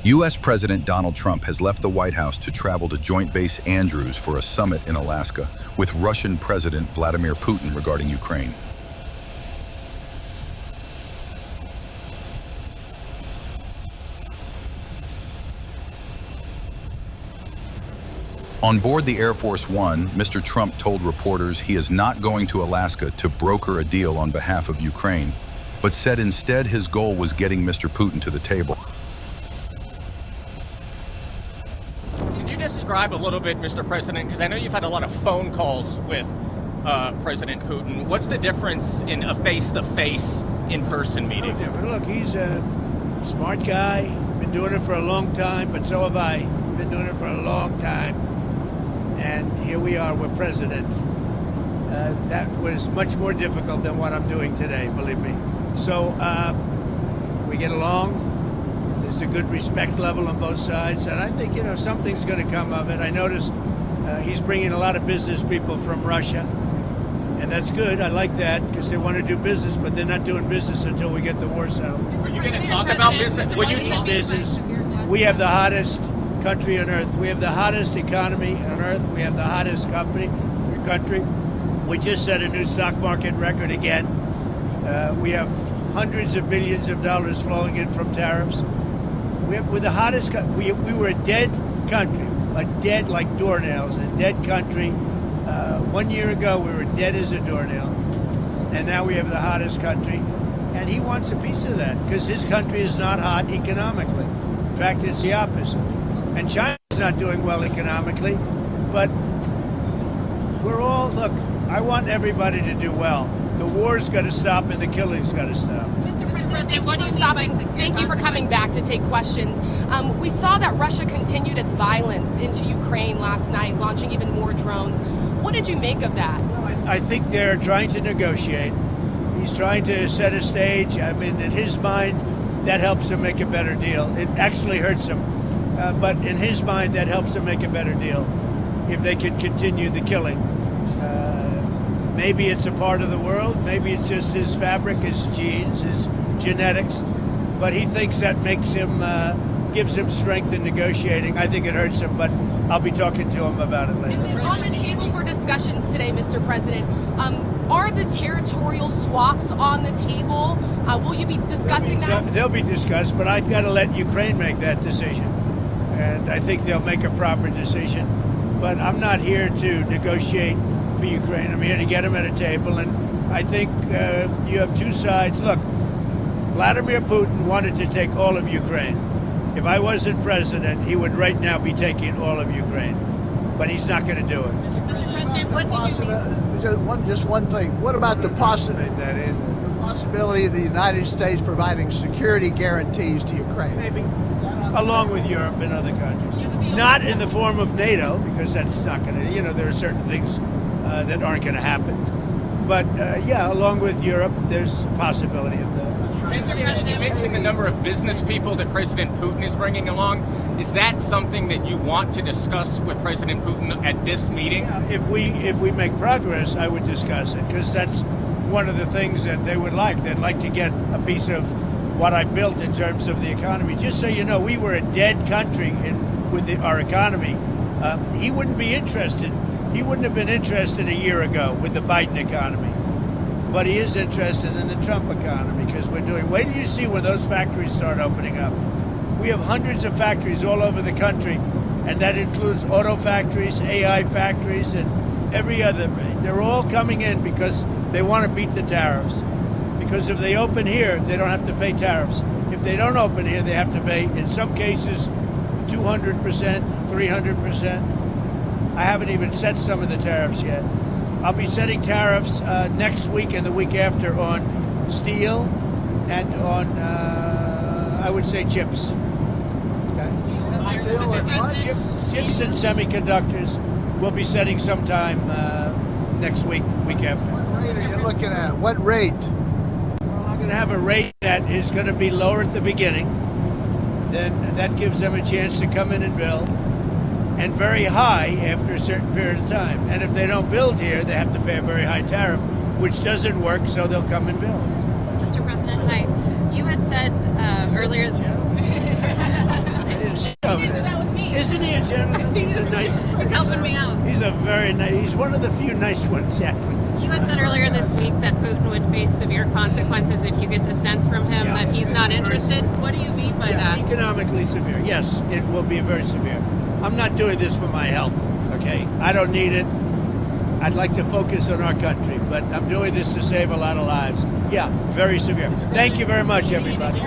U.S. President Donald Trump has left the White House to travel to Joint Base Andrews for a summit in Alaska with Russian President Vladimir Putin regarding Ukraine. On board the Air Force One, Mr. Trump told reporters he is not going to Alaska to broker a deal on behalf of Ukraine, but said instead his goal was getting Mr. Putin to the table. Can you describe a little bit, Mr. President, because I know you've had a lot of phone calls with President Putin. What's the difference in a face-to-face, in-person meeting? Look, he's a smart guy, been doing it for a long time, but so have I. Been doing it for a long time. And here we are, we're president. That was much more difficult than what I'm doing today, believe me. So we get along. There's a good respect level on both sides. And I think, something's going to come of it. I notice he's bringing a lot of business people from Russia. And that's good. I like that because they want to do business, but they're not doing business until we get the war settled. Are you going to talk about business? When you talk business, we have the hottest country on earth. We have the hottest economy on earth. We have the hottest country. We just set a new stock market record again. We have hundreds of billions of dollars flowing in from tariffs. We're the hottest. We were a dead country, dead like doornails, a dead country. 1 year ago, we were dead as a doornail, and now we have the hottest country. And he wants a piece of that because his country is not hot economically. In fact, it's the opposite. And China's not doing well economically, but look, I want everybody to do well. The war's got to stop and the killing's got to stop. Mr. President, what are you stopping? Thank you for coming back to take questions. We saw that Russia continued its violence into Ukraine last night, launching even more drones. What did you make of that? I think they're trying to negotiate. He's trying to set a stage. I mean, in his mind, that helps him make a better deal. It actually hurts him. But in his mind, that helps him make a better deal if they can continue the killing. Maybe it's a part of the world. Maybe it's just his fabric, his genes, his genetics. But he thinks that makes him, gives him strength in negotiating. I think it hurts him, but I'll be talking to him about it later. On the table for discussions today, Mr. President, are the territorial swaps on the table? Will you be discussing that? They'll be discussed, but I've got to let Ukraine make that decision. And I think they'll make a proper decision. But I'm not here to negotiate for Ukraine. I'm here to get them at a table. And I think you have two sides. Look, Vladimir Putin wanted to take all of Ukraine. If I wasn't president, he would right now be taking all of Ukraine. But he's not going to do it. Mr. President, what did you mean? Just one thing. What about the possibility of the United States providing security guarantees to Ukraine? Maybe. Along with Europe and other countries. Not in the form of NATO, because that's not going to, there are certain things that aren't going to happen. But, along with Europe, there's a possibility of that. Mr. President, mixing the number of business people that President Putin is bringing along, is that something that you want to discuss with President Putin at this meeting? Yeah, if we make progress, I would discuss it, because that's one of the things that they would like. They'd like to get a piece of what I built in terms of the economy. Just so you know, we were a dead country with our economy. He wouldn't be interested. He wouldn't have been interested a year ago with the Biden economy. But he is interested in the Trump economy because we're doing. Wait till you see when those factories start opening up. We have hundreds of factories all over the country, and that includes auto factories, AI factories, and every other. They're all coming in because they want to beat the tariffs. Because if they open here, they don't have to pay tariffs. If they don't open here, they have to pay, in some cases, 200%, 300%. I haven't even set some of the tariffs yet. I'll be setting tariffs next week and the week after on steel and on, I would say, chips. Chips and semiconductors. We'll be setting sometime next week after. What rate are you looking at? What rate? Well, I'm going to have a rate that is going to be lower at the beginning. Then that gives them a chance to come in and build. And very high after a certain period of time. And if they don't build here, they have to pay a very high tariff, which doesn't work, so they'll come and build. Mr. President, hi. You had said earlier I didn't see He over did there. that with me. Isn't he a gentleman? He's a nice. He's helping me out. He's a very nice. He's one of the few nice ones, actually. You had said earlier this week that Putin would face severe consequences if you get the sense from him Yeah. that he's not interested. What do you mean by that? Economically severe. Yes, it will be very severe. I'm not doing this for my health. Okay, I don't need it. I'd like to focus on our country, but I'm doing this to save a lot of lives. Yeah, very severe. Thank you very much, everybody.